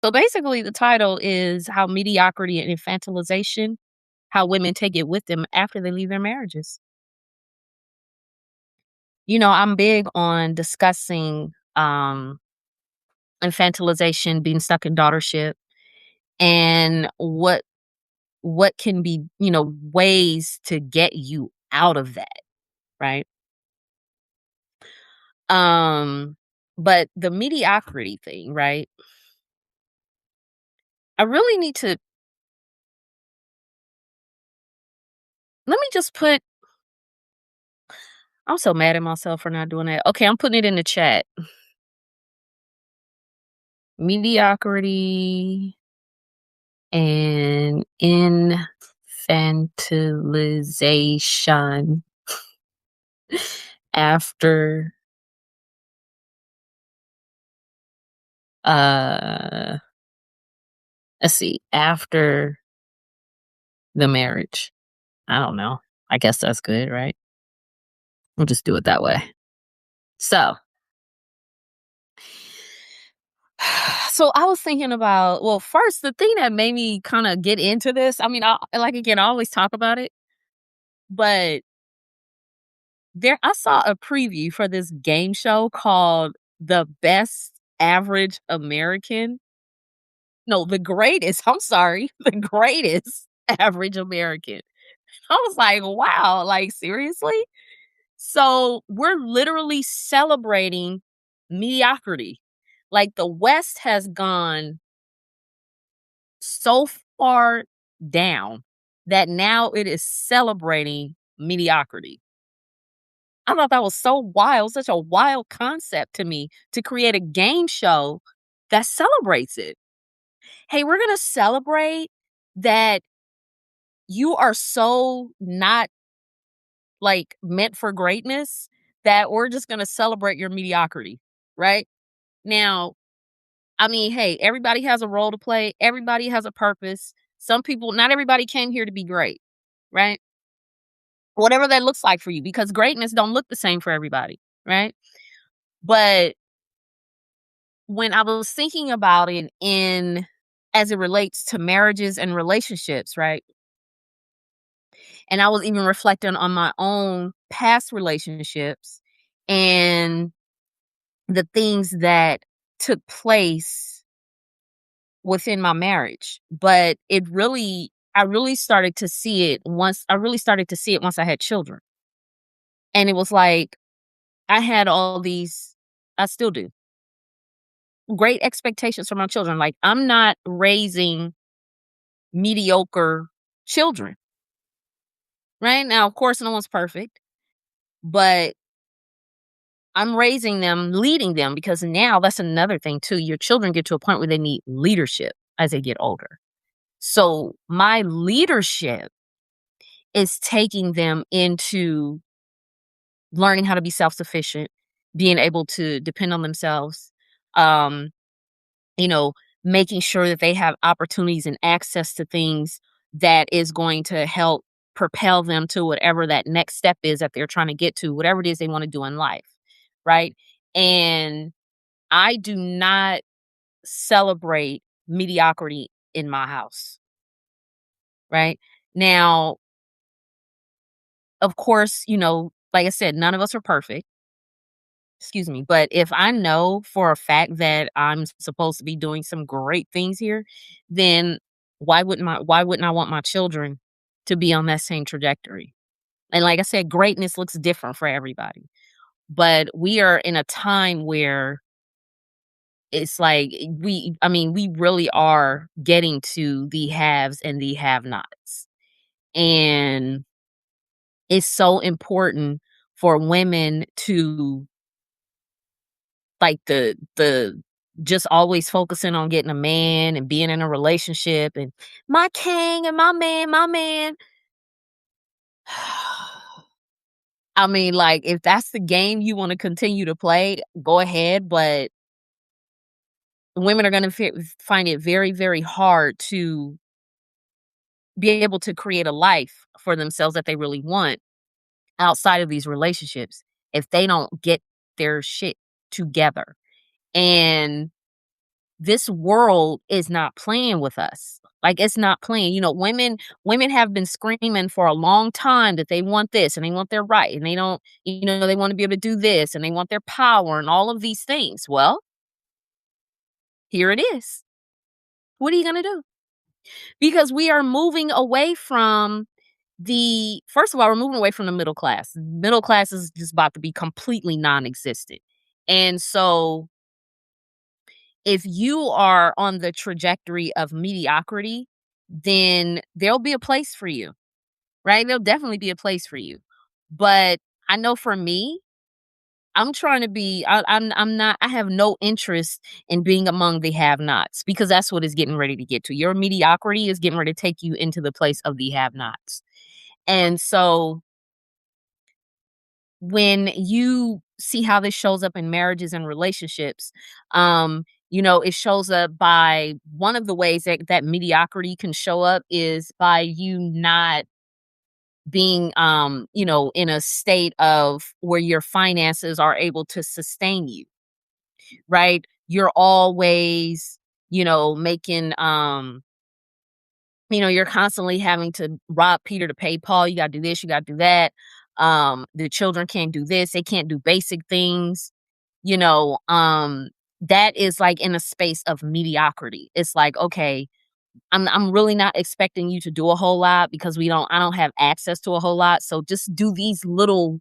So basically, the title is How Mediocrity and Infantilization, How Women Take It With Them After They Leave Their Marriages. I'm big on discussing infantilization, being stuck in daughtership, and what can be, ways to get you out of that, right? Um, but the mediocrity thing, right? I really need to let me just put I'm so mad at myself for not doing that. Okay, I'm putting it in the chat. Mediocrity and infantilization after uh let's see, after the marriage. I don't know. I guess that's good, right? We'll just do it that way. So so I was thinking about, well, first the thing that made me kind of get into this, I mean, I always talk about it, but I saw a preview for this game show called The Best Average American. No, the greatest, I'm sorry, the greatest average American. I was like, wow, like seriously? So we're literally celebrating mediocrity. Like the West has gone so far down that now it is celebrating mediocrity. I thought that was so wild, such a wild concept to me to create a game show that celebrates it. Hey, we're going to celebrate that you are so not like meant for greatness that we're just going to celebrate your mediocrity, right? Now, I mean, hey, everybody has a role to play, everybody has a purpose. Some people, not everybody came here to be great, right? Whatever that looks like for you, because greatness don't look the same for everybody, right? But when I was thinking about it in as it relates to marriages and relationships, right? And I was even reflecting on my own past relationships and the things that took place within my marriage. But I really started to see it once I had children. And it was like I had all these, I still do, great expectations for my children. Like I'm not raising mediocre children, right? Now, of course, no one's perfect, but I'm raising them, leading them, because now that's another thing too. Your children get to a point where they need leadership as they get older. So my leadership is taking them into learning how to be self-sufficient, being able to depend on themselves, um, you know, making sure that they have opportunities and access to things that is going to help propel them to whatever that next step is that they're trying to get to, whatever it is they want to do in life. Right. And I do not celebrate mediocrity in my house. Right. Now, of course, like I said, none of us are perfect. Excuse me. But if I know for a fact that I'm supposed to be doing some great things here, then why wouldn't I want my children to be on that same trajectory? And like I said, greatness looks different for everybody. But we are in a time where it's like we really are getting to the haves and the have-nots. And it's so important for women to like the just always focusing on getting a man and being in a relationship and my king and my man. I mean, like, if that's the game you want to continue to play, go ahead. But women are going to find it very, very hard to be able to create a life for themselves that they really want outside of these relationships if they don't get their shit together. And this world is not playing with us. Like, it's not playing. Women have been screaming for a long time that they want this and they want their right and they don't, they want to be able to do this and they want their power and all of these things. Well, here it is. What are you going to do? Because we are moving away from the first of all, we're moving away from the middle class. Middle class is just about to be completely non-existent. And so if you are on the trajectory of mediocrity, then there'll be a place for you, right? There'll definitely be a place for you. But I know for me, I'm trying to be. I'm not. I have no interest in being among the have-nots because that's what it's getting ready to get to. Your mediocrity is getting ready to take you into the place of the have-nots, and so when you see how this shows up in marriages and relationships, it shows up by one of the ways that mediocrity can show up is by you not being in a state of where your finances are able to sustain you, right? You're always, making you're constantly having to rob Peter to pay Paul. You gotta do this, you gotta do that. The children can't do this, they can't do basic things, you know. That is like in a space of mediocrity. It's like, okay, I'm really not expecting you to do a whole lot because I don't have access to a whole lot. So just do these little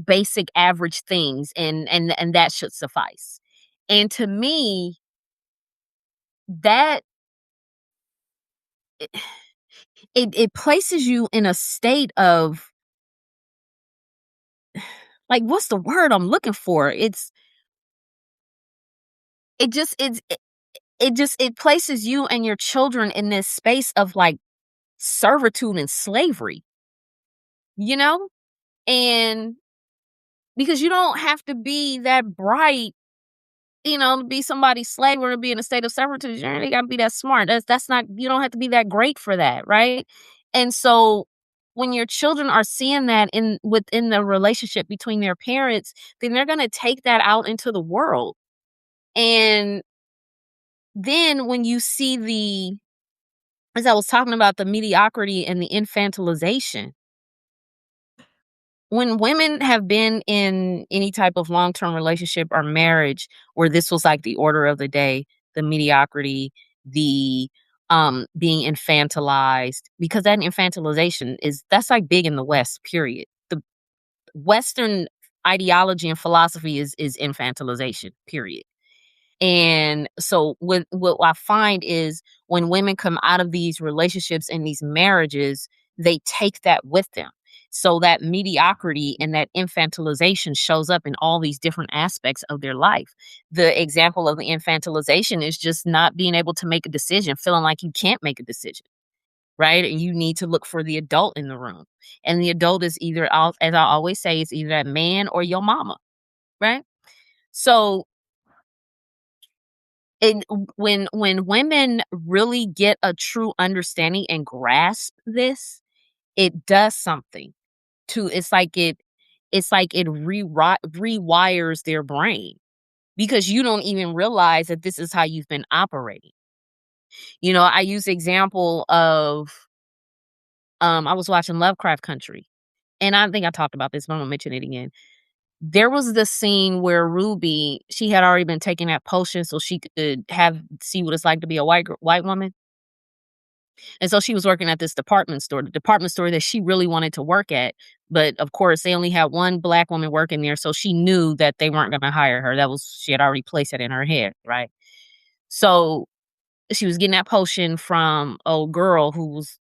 basic average things and that should suffice. And to me, that it places you in a state of like, what's the word I'm looking for? It just it's it places you and your children in this space of like servitude and slavery, you know? And because you don't have to be that bright, to be somebody's slave or to be in a state of servitude. You ain't gotta be that smart. That's not, you don't have to be that great for that, right? And so when your children are seeing that within the relationship between their parents, then they're gonna take that out into the world. And then when you see as I was talking about the mediocrity and the infantilization, when women have been in any type of long-term relationship or marriage where this was like the order of the day, the mediocrity, the being infantilized, because that infantilization that's like big in the West, period. The Western ideology and philosophy is infantilization, period. And so what I find is when women come out of these relationships and these marriages, they take that with them. So that mediocrity and that infantilization shows up in all these different aspects of their life. The example of the infantilization is just not being able to make a decision, feeling like you can't make a decision, right? And you need to look for the adult in the room. And the adult is either, as I always say, it's either that man or your mama, right? So and when women really get a true understanding and grasp this, it does something to it's like it rewires their brain because you don't even realize that this is how you've been operating. I use the example of I was watching Lovecraft Country, and I think I talked about this, but I'm gonna mention it again. There was this scene where Ruby, she had already been taking that potion so she could see what it's like to be a white woman. And so she was working at this the department store that she really wanted to work at. But of course, they only had one black woman working there. So she knew that they weren't going to hire her. She had already placed it in her head. Right. So she was getting that potion from a girl who was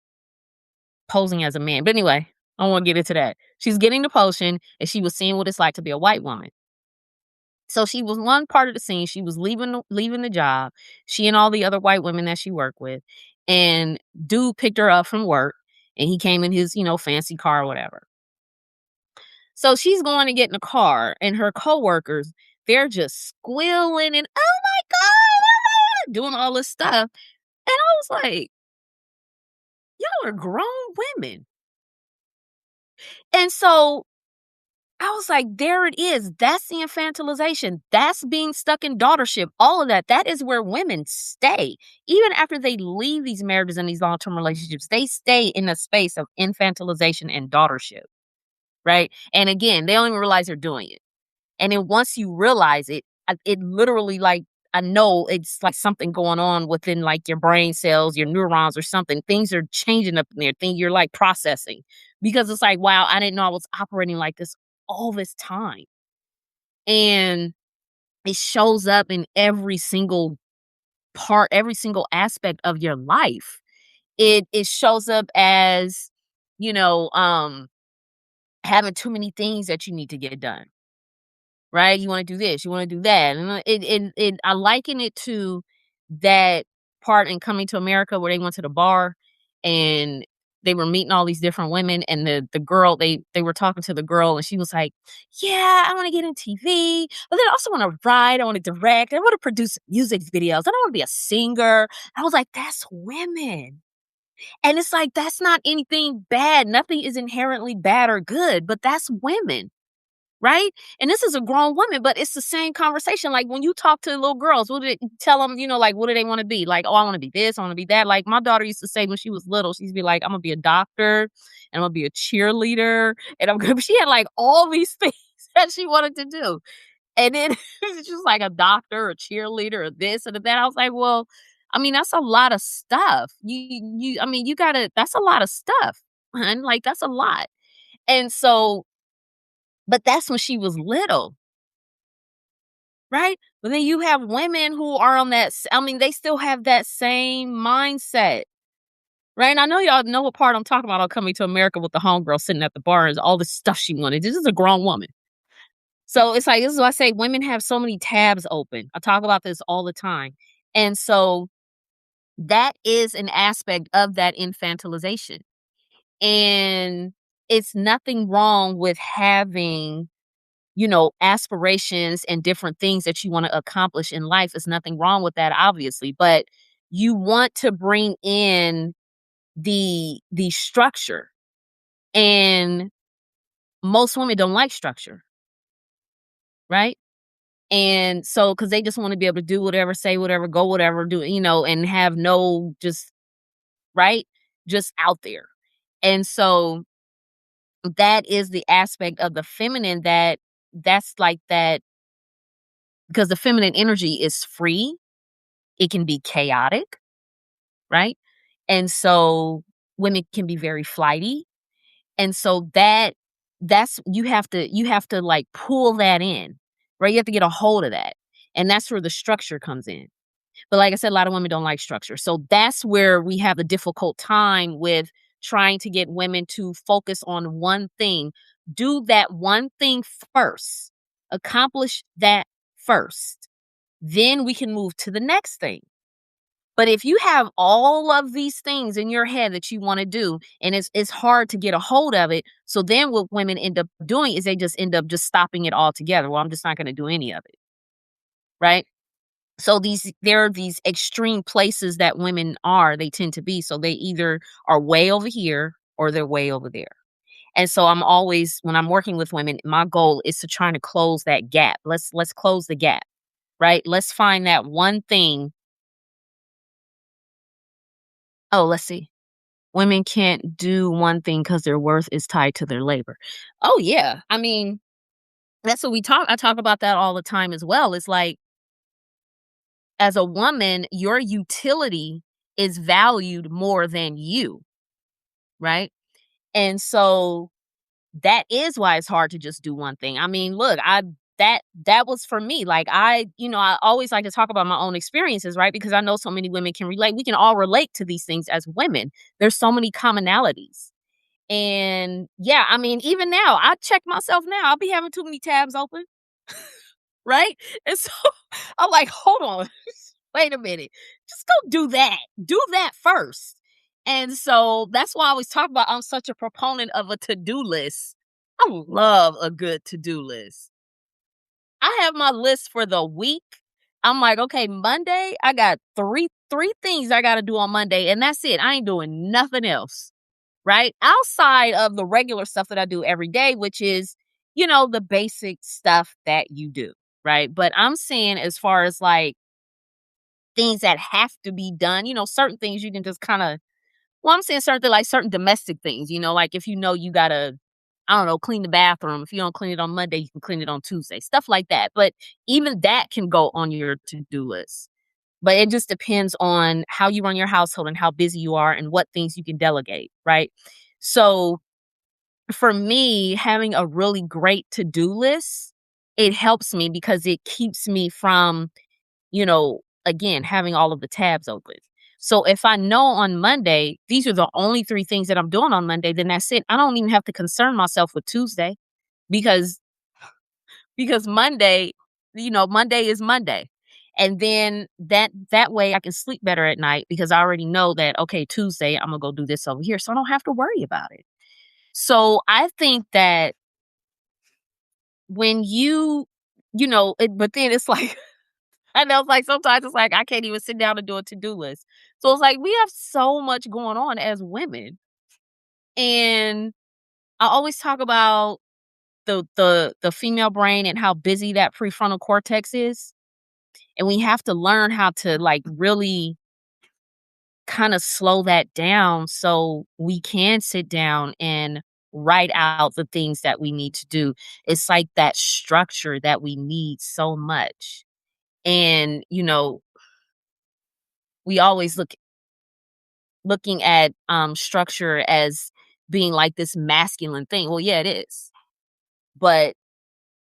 posing as a man. But anyway, I don't want to get into that. She's getting the potion and she was seeing what it's like to be a white woman. So she was one part of the scene. She was leaving the job. She and all the other white women that she worked with, and dude picked her up from work, and he came in his fancy car or whatever. So she's going to get in the car, and her coworkers, they're just squealing and oh my god, doing all this stuff, and I was like, y'all are grown women, and so I was like, there it is. That's the infantilization. That's being stuck in daughtership. All of that. That is where women stay. Even after they leave these marriages and these long term relationships, they stay in a space of infantilization and daughtership. Right. And again, they don't even realize they're doing it. And then once you realize it, it literally like, I know it's like something going on within like your brain cells, your neurons or something. Things are changing up in there. Things you're like processing because it's like, wow, I didn't know I was operating like this all this time. And it shows up in every single part, every single aspect of your life. It shows up as, you know, having too many things that you need to get done. Right? You wanna do this, you wanna do that, and, I liken it to that part in Coming to America where they went to the bar, and they were meeting all these different women, and the girl they were talking to the girl, and she was like, "Yeah, I wanna get in TV, but then I also wanna write, I wanna direct, I wanna produce music videos, I don't wanna be a singer." I was like, "That's women." And it's like, that's not anything bad, nothing is inherently bad or good, but that's women. Right? And this is a grown woman, but it's the same conversation. Like when you talk to little girls, what do they tell them, like, what do they want to be? Like, oh, I want to be this, I want to be that. Like my daughter used to say when she was little, she'd be like, I'm gonna be a doctor and I'm gonna be a cheerleader. And I'm gonna she had like all these things that she wanted to do. And then it's just like a doctor, a cheerleader, or this and that. I was like, well, I mean, that's a lot of stuff. I mean, you gotta, that's a lot of stuff. And like, that's a lot. And so but that's when she was little, right? But then you have women who are on that I mean, they still have that same mindset, right? And I know y'all know what part I'm talking about on Coming to America with the homegirl sitting at the bar and all the stuff she wanted. This is a grown woman. So it's like, this is why I say women have so many tabs open. I talk about this all the time. And so that is an aspect of that infantilization. And it's nothing wrong with having aspirations and different things that you want to accomplish in life. Is nothing wrong with that, obviously, but you want to bring in the structure. And most women don't like structure, right? And so, because they just want to be able to do whatever, say whatever, go whatever, do, and have no just, right? Just out there. And so that is the aspect of the feminine that's like that because the feminine energy is free. It can be chaotic, right? And so women can be very flighty. And so that's you have to like pull that in, right? You have to get a hold of that. And that's where the structure comes in. But like I said, a lot of women don't like structure. So that's where we have a difficult time with trying to get women to focus on one thing. Do that one thing first. Accomplish that first. Then we can move to the next thing. But if you have all of these things in your head that you want to do, and it's hard to get a hold of it, so then what women end up doing is they just end up just stopping it all together. Well, I'm just not going to do any of it, right? So there are these extreme places that women they tend to be. So they either are way over here or they're way over there. And so I'm always, when I'm working with women, my goal is to try to close that gap. Let's close the gap, right? Let's find that one thing. Oh, let's see. Women can't do one thing because their worth is tied to their labor. Oh yeah. I mean, that's what I talk about that all the time as well. It's like, as a woman, your utility is valued more than you, right? And so that is why it's hard to just do one thing. I mean, look, that was for me. Like I always like to talk about my own experiences, right? Because I know so many women can relate. We can all relate to these things as women. There's so many commonalities. And yeah, I mean, even now, I check myself now. I'll be having too many tabs open, right? And so I'm like, hold on, wait a minute. Just go do that. Do that first. And so that's why I always talk about I'm such a proponent of a to-do list. I love a good to-do list. I have my list for the week. I'm like, okay, Monday, I got three things I got to do on Monday, and that's it. I ain't doing nothing else. Right? Outside of the regular stuff that I do every day, which is, the basic stuff that you do, right? But I'm saying as far as like things that have to be done, certain things you can just kind of, well, I'm saying certain like certain domestic things, like if you gotta, I don't know, clean the bathroom. If you don't clean it on Monday, you can clean it on Tuesday, stuff like that. But even that can go on your to do list. But it just depends on how you run your household and how busy you are and what things you can delegate, right? So for me, having a really great to do list, it helps me because it keeps me from, again, having all of the tabs open. So if I know on Monday, these are the only three things that I'm doing on Monday, then that's it. I don't even have to concern myself with Tuesday because Monday, Monday is Monday. And then that way I can sleep better at night because I already know that okay, Tuesday I'm gonna go do this over here. So I don't have to worry about it. So I think that when but then it's like I know it's like sometimes it's like I can't even sit down and do a to-do list. So it's like we have so much going on as women. And I always talk about the female brain and how busy that prefrontal cortex is. And we have to learn how to like really kind of slow that down so we can sit down and write out the things that we need to do. It's like that structure that we need so much. And, we always looking at structure as being like this masculine thing. Well, yeah, it is. But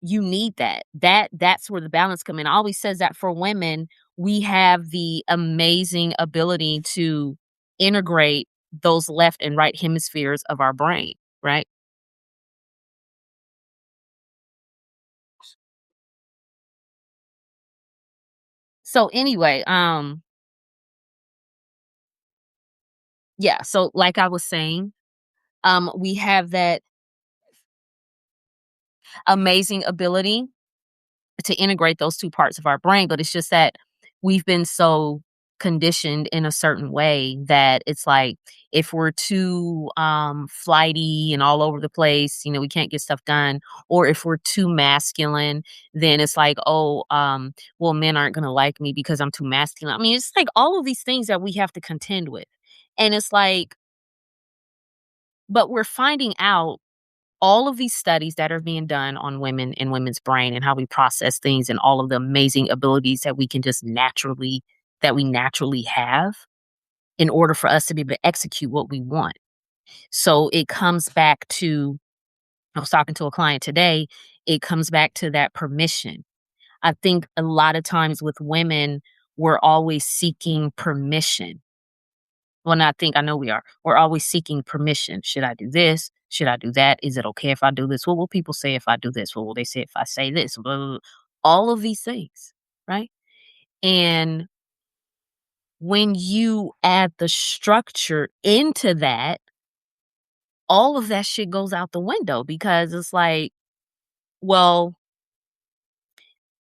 you need that. That's where the balance come in. I always says that for women, we have the amazing ability to integrate those left and right hemispheres of our brain, right? So anyway, yeah, so like I was saying, we have that amazing ability to integrate those two parts of our brain, but it's just that we've been so conditioned in a certain way that it's like if we're too flighty and all over the place, we can't get stuff done, or if we're too masculine, then it's like, oh, well, men aren't going to like me because I'm too masculine. I mean, it's like all of these things that we have to contend with. And it's like, but we're finding out all of these studies that are being done on women and women's brain and how we process things and all of the amazing abilities that we can just naturally have in order for us to be able to execute what we want. So it comes back to, I was talking to a client today, it comes back to that permission. I think a lot of times with women, we're always seeking permission. Well, not think, I know we are. We're always seeking permission. Should I do this? Should I do that? Is it okay if I do this? What will people say if I do this? What will they say if I say this? Blah, blah, blah. All of these things, right? And when you add the structure into that, all of that shit goes out the window because it's like, well,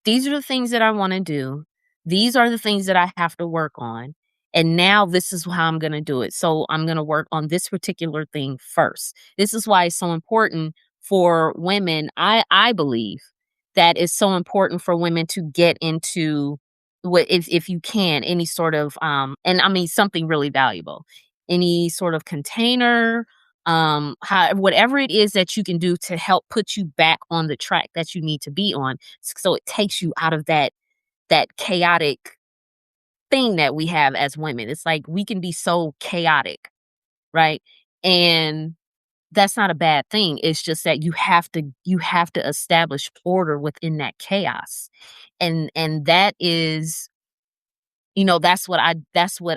these are the things that I want to do. These are the things that I have to work on. And now this is how I'm going to do it. So I'm going to work on this particular thing first. This is why it's so important for women. I believe that it's so important for women to get into what if you can any sort of and I mean something really valuable. Any sort of container, whatever it is that you can do to help put you back on the track that you need to be on, so it takes you out of that chaotic thing that we have as women. It's like we can be so chaotic, right? And that's not a bad thing. It's just that you have to establish order within that chaos. And that is, that's what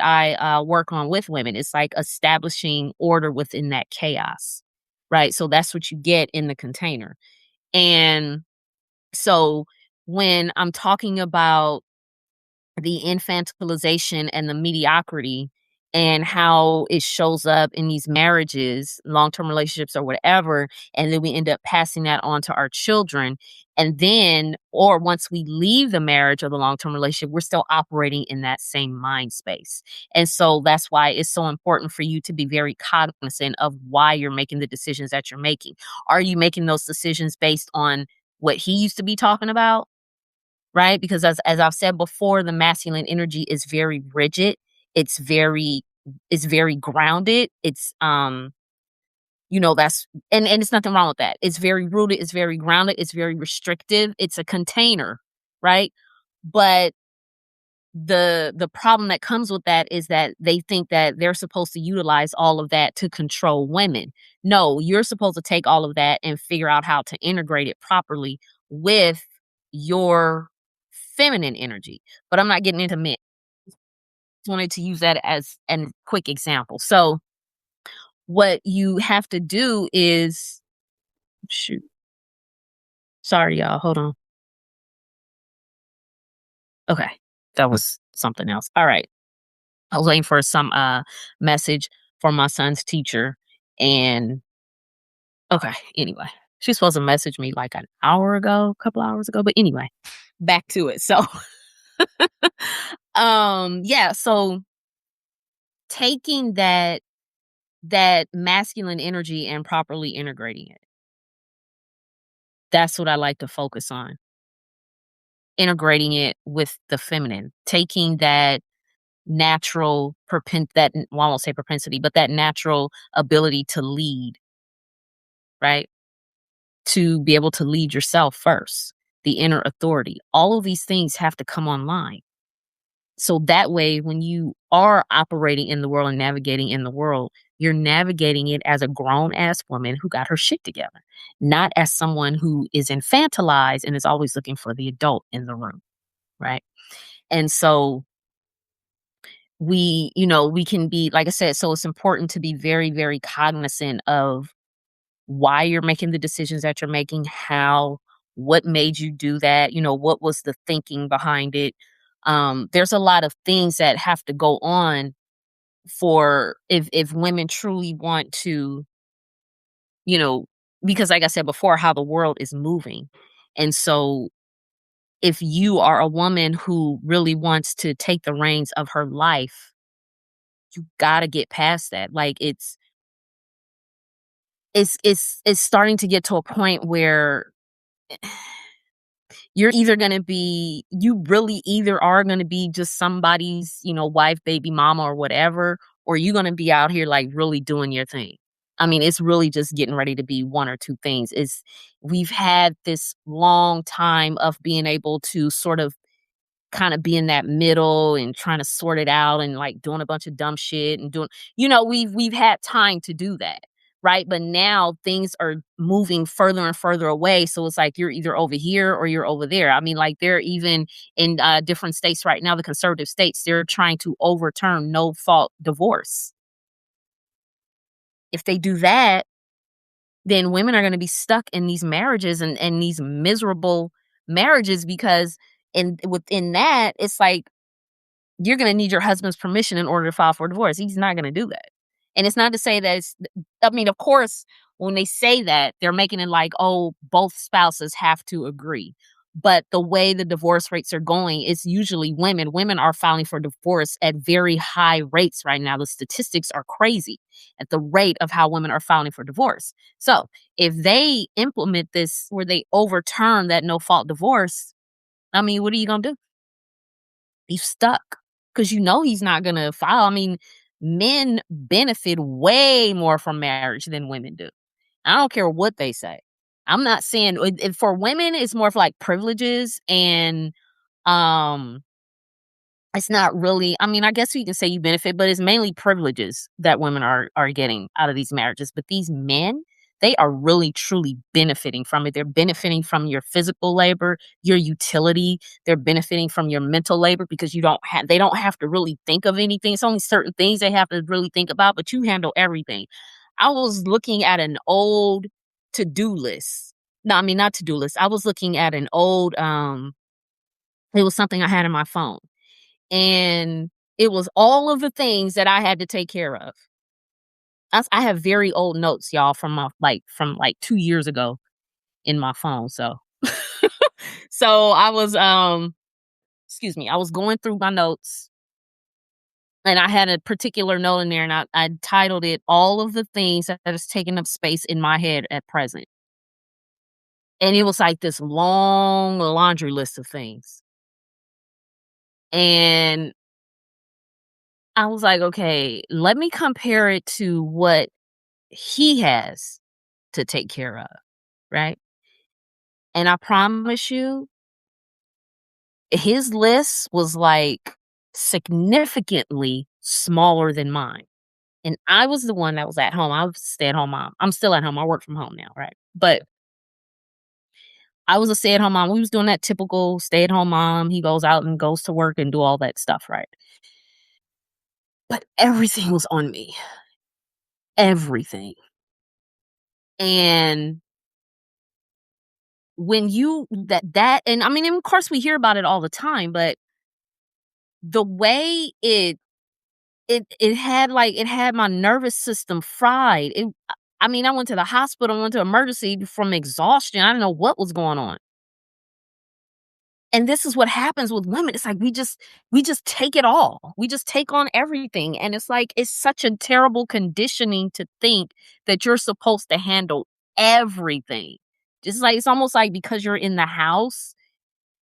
I work on with women. It's like establishing order within that chaos. Right? So that's what you get in the container. And so when I'm talking about the infantilization and the mediocrity and how it shows up in these marriages, long-term relationships or whatever, and then we end up passing that on to our children. And then or once we leave the marriage or the long-term relationship, we're still operating in that same mind space. And so that's why it's so important for you to be very cognizant of why you're making the decisions that you're making. Are you making those decisions based on what he used to be talking about? Right? Because as I've said before, the masculine energy is very rigid. It's very it's very grounded. That's and it's nothing wrong with that. It's very rooted, it's very grounded, it's very restrictive. It's a container, right? But the problem that comes with that is that they think that they're supposed to utilize all of that to control women. No, you're supposed to take all of that and figure out how to integrate it properly with your feminine energy. But I'm not getting into men. Just wanted to use that as a quick example. So what you have to do is shoot. Sorry, y'all. Hold on. Okay. That was something else. All right. I was waiting for some message from my son's teacher. And okay, anyway. She's supposed to message me like an hour ago, a couple hours ago. But anyway, back to it. So yeah, so taking that masculine energy and properly integrating it. That's what I like to focus on. Integrating it with the feminine, taking that natural well, I won't say propensity, but that natural ability to lead, right? To be able to lead yourself first, the inner authority. All of these things have to come online. So that way, when you are operating in the world and navigating in the world, you're navigating it as a grown ass woman who got her shit together, not as someone who is infantilized and is always looking for the adult in the room. Right. And so we can be, like I said, so it's important to be very, very cognizant of why you're making the decisions that you're making, what made you do that, what was the thinking behind it. There's a lot of things that have to go on for if women truly want to, you know, because like I said before, how the world is moving. And so if you are a woman who really wants to take the reins of her life, you gotta get past that. Like it's starting to get to a point where you really either are gonna be just somebody's, wife, baby mama, or whatever, or you're gonna be out here like really doing your thing. I mean, it's really just getting ready to be one or two things. We've had this long time of being able to sort of kind of be in that middle and trying to sort it out and like doing a bunch of dumb shit and doing, we've had time to do that. Right. But now things are moving further and further away. So it's like you're either over here or you're over there. I mean, like they're even in different states right now, the conservative states, they're trying to overturn no fault divorce. If they do that, then women are going to be stuck in these marriages and these miserable marriages because within that, it's like you're going to need your husband's permission in order to file for divorce. He's not going to do that. And it's not to say that I mean, of course, when they say that, they're making it like, oh, both spouses have to agree. But the way the divorce rates are going, it's usually women. Women are filing for divorce at very high rates right now. The statistics are crazy at the rate of how women are filing for divorce. So if they implement this where they overturn that no fault divorce, I mean, what are you going to do? He's stuck because he's not going to file. I mean, men benefit way more from marriage than women do. I don't care what they say. I'm not saying for women, it's more of like privileges and um it's not really, I mean, I guess you can say you benefit, but it's mainly privileges that women are getting out of these marriages. But these men, they are really truly benefiting from it. They're benefiting from your physical labor, your utility. They're benefiting from your mental labor because they don't have to really think of anything. It's only certain things they have to really think about, but you handle everything. I was looking at an old to-do list. No, I mean not to-do list. I was looking at an old it was something I had in my phone. And It was all of the things that I had to take care of. I have very old notes, y'all, from like 2 years ago in my phone, so so I was, excuse me, I was going through my notes, and I had a particular note in there, and I titled it, "All of the things that is taking up space in my head at present." And it was like this long laundry list of things. And I was like, "Okay, let me compare it to what he has to take care of," right? And I promise you, his list was, like, significantly smaller than mine. And I was the one that was at home. I was a stay-at-home mom. I'm still at home. I work from home now, right? But I was a stay-at-home mom. We was doing that typical stay-at-home mom. He goes out and goes to work and do all that stuff, right? But everything was on me. Everything. And when you that and I mean, and of course we hear about it all the time, but the way it had my nervous system fried. I mean, I went to the hospital, I went to emergency from exhaustion. I didn't know what was going on. And this is what happens with women. It's like we just take it all. We just take on everything. And it's like it's such a terrible conditioning to think that you're supposed to handle everything. Just like it's almost like because you're in the house,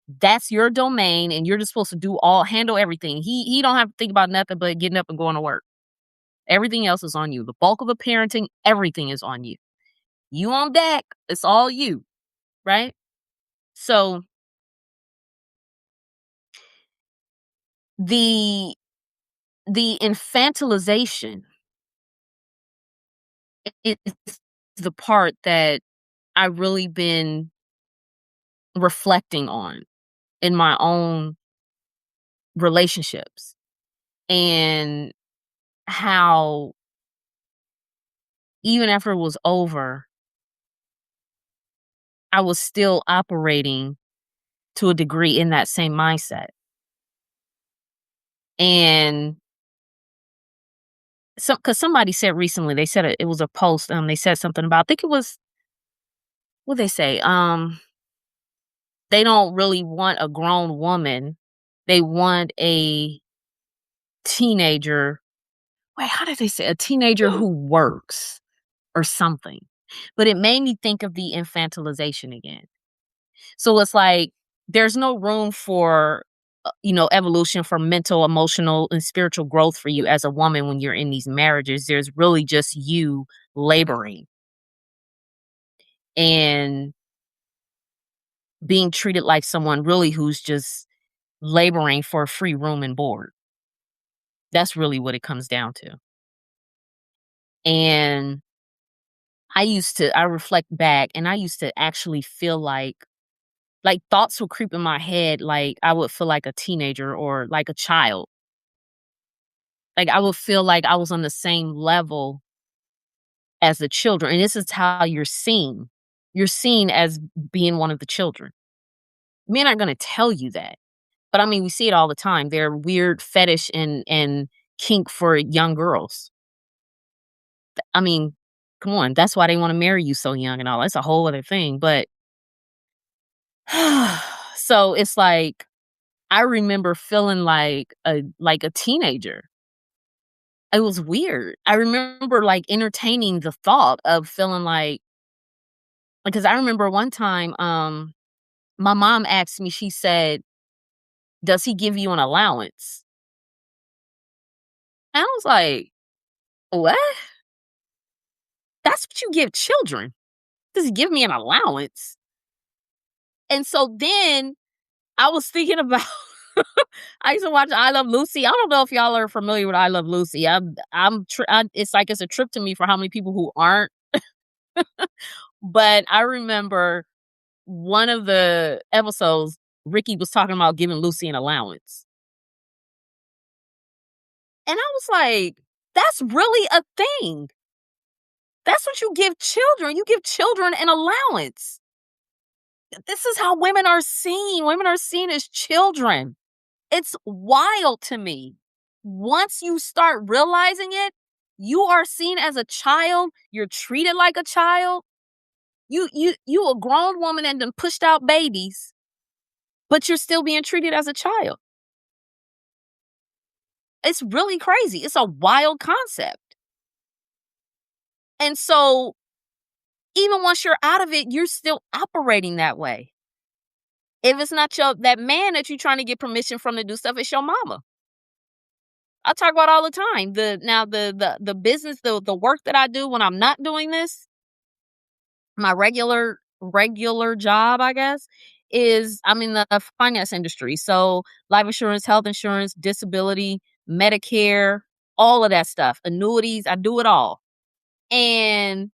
that's your domain and you're just supposed to handle everything. He don't have to think about nothing but getting up and going to work. Everything else is on you. The bulk of the parenting, everything is on you. You on deck, it's all you, right? So the the infantilization is the part that I really been reflecting on in my own relationships and how even after it was over, I was still operating to a degree in that same mindset. And because somebody said recently, they said it was a post. They said something about. I think it was what they say. They don't really want a grown woman. They want a teenager. Wait, how did they say a teenager who works or something? But it made me think of the infantilization again. So it's like there's no room for evolution for mental, emotional, and spiritual growth for you as a woman when you're in these marriages. There's really just you laboring and being treated like someone really who's just laboring for free room and board. That's really what it comes down to. And I reflect back and I used to actually feel like thoughts would creep in my head. Like I would feel like a teenager or like a child. Like I would feel like I was on the same level as the children. And this is how you're seen. You're seen as being one of the children. Men aren't going to tell you that. But I mean, we see it all the time. They're weird fetish and kink for young girls. I mean, come on. That's why they want to marry you so young and all. That's a whole other thing. But so it's like I remember feeling like a teenager. It was weird. I remember like entertaining the thought of feeling like because I remember one time my mom asked me, she said, "Does he give you an allowance?" And I was like, "What? That's what you give children. Does he give me an allowance?" And so then I was thinking about I used to watch I Love Lucy. I don't know if y'all are familiar with I Love Lucy. It's like it's a trip to me for how many people who aren't. But I remember one of the episodes, Ricky was talking about giving Lucy an allowance. And I was like, that's really a thing. That's what you give children. You give children an allowance. This is how women are seen. Women are seen as children. It's wild to me. once you start realizing it, you are seen as a child. You're treated like a child. You a grown woman and then pushed out babies, but you're still being treated as a child. It's really crazy. It's a wild concept. And so even once you're out of it, you're still operating that way. If it's not that man that you're trying to get permission from to do stuff, it's your mama. I talk about all the time. The business, the work that I do when I'm not doing this, my regular job, I guess, is I'm in the finance industry. So life insurance, health insurance, disability, Medicare, all of that stuff, annuities, I do it all. And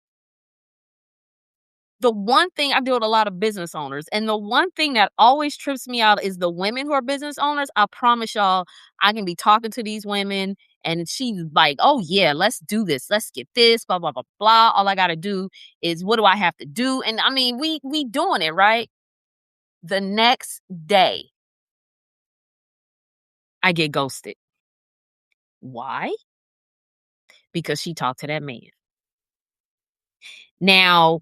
the one thing I deal with a lot of business owners, and the one thing that always trips me out is the women who are business owners. I promise y'all, I can be talking to these women and she's like, oh yeah, let's do this. Let's get this, blah, blah, blah, blah. All I got to do is what do I have to do? And I mean, we doing it, right? The next day, I get ghosted. Why? Because she talked to that man. Now,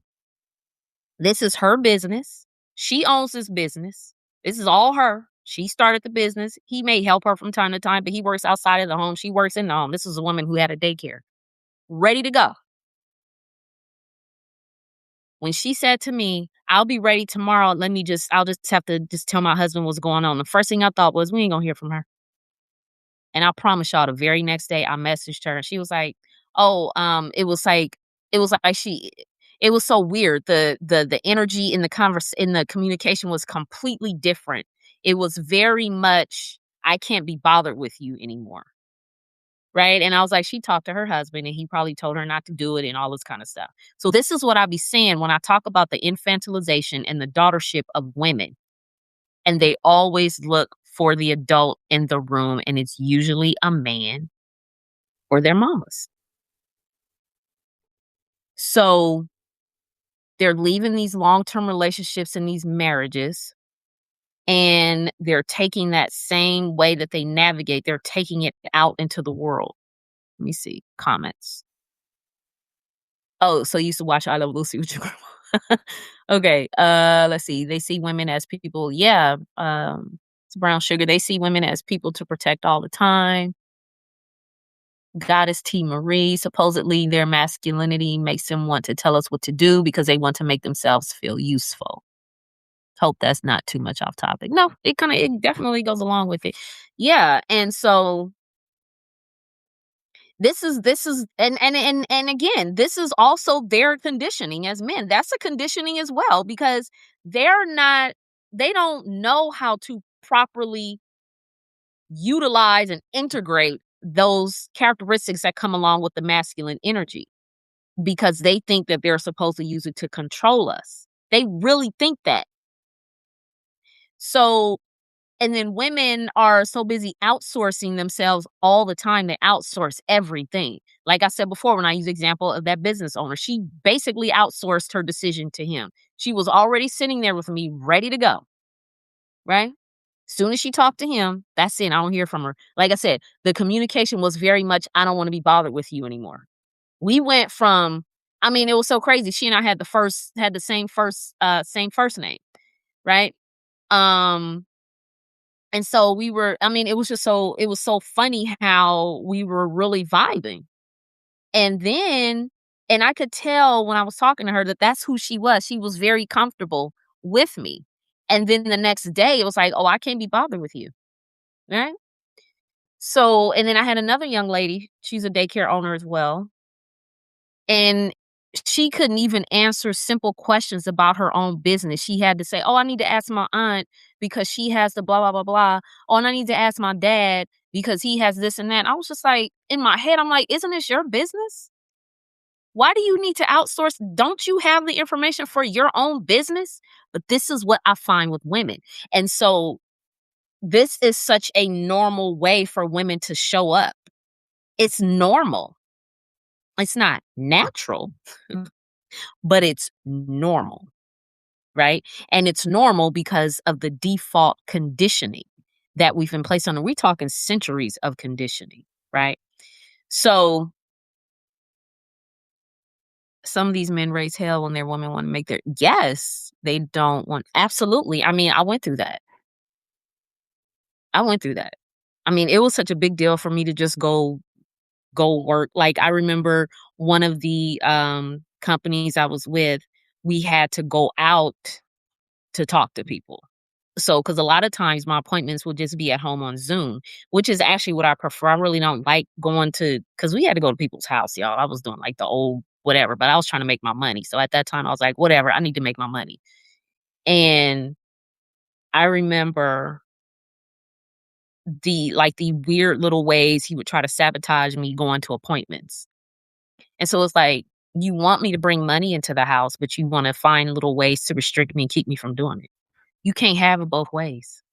this is her business. She owns this business. This is all her. She started the business. He may help her from time to time, but he works outside of the home. She works in the home. This is a woman who had a daycare. Ready to go. When she said to me, I'll be ready tomorrow. I'll just have to just tell my husband what's going on. The first thing I thought was, we ain't gonna hear from her. And I promise y'all, the very next day I messaged her and she was like, oh, it was so weird. The energy in in the communication was completely different. It was very much, I can't be bothered with you anymore. Right. And I was like, she talked to her husband and he probably told her not to do it and all this kind of stuff. So this is what I be saying when I talk about the infantilization and the daughtership of women. And they always look for the adult in the room, and it's usually a man or their mamas. So they're leaving these long-term relationships and these marriages, and they're taking that same way that they navigate, they're taking it out into the world. Let me see comments. Oh, so you used to watch I Love Lucy with your grandma. Okay, let's see. They see women as people. Yeah, it's brown sugar. They see women as people to protect all the time. Goddess T. Marie, supposedly their masculinity makes them want to tell us what to do because they want to make themselves feel useful. Hope that's not too much off topic. No, it definitely goes along with it. Yeah, and so this is and again, this is also their conditioning as men. That's a conditioning as well because they don't know how to properly utilize and integrate those characteristics that come along with the masculine energy because they think that they're supposed to use it to control us. They really think that. So, and then women are so busy outsourcing themselves all the time. They outsource everything. Like I said before, when I use the example of that business owner, she basically outsourced her decision to him. She was already sitting there with me, ready to go. Right? Soon as she talked to him, that's it. I don't hear from her. Like I said, the communication was very much, I don't want to be bothered with you anymore. We went from, I mean, it was so crazy. She and I had the same first name, right? And so it was so funny how we were really vibing. And then, and I could tell when I was talking to her that that's who she was. She was very comfortable with me. And then the next day it was like, oh, I can't be bothered with you. Right. So, and then I had another young lady. She's a daycare owner as well. And she couldn't even answer simple questions about her own business. She had to say, oh, I need to ask my aunt because she has the blah, blah, blah, blah. Oh, and I need to ask my dad because he has this and that. I was just like, in my head, I'm like, isn't this your business? Why do you need to outsource? Don't you have the information for your own business? But this is what I find with women. And so this is such a normal way for women to show up. It's normal. It's not natural, but it's normal, right? And it's normal because of the default conditioning. that we've been placed under. We talking centuries of conditioning, right? So some of these men raise hell when their women want to make their yes, they don't want absolutely. I mean, I went through that. I went through that. I mean, it was such a big deal for me to just go work. Like I remember one of the companies I was with, we had to go out to talk to people. So, because a lot of times my appointments will just be at home on Zoom, which is actually what I prefer. I really don't like going to, because we had to go to people's house, y'all. I was doing like the old whatever, but I was trying to make my money. So at that time, I was like, whatever, I need to make my money. And I remember the weird little ways he would try to sabotage me going to appointments. And so it's like, you want me to bring money into the house, but you want to find little ways to restrict me and keep me from doing it. You can't have it both ways.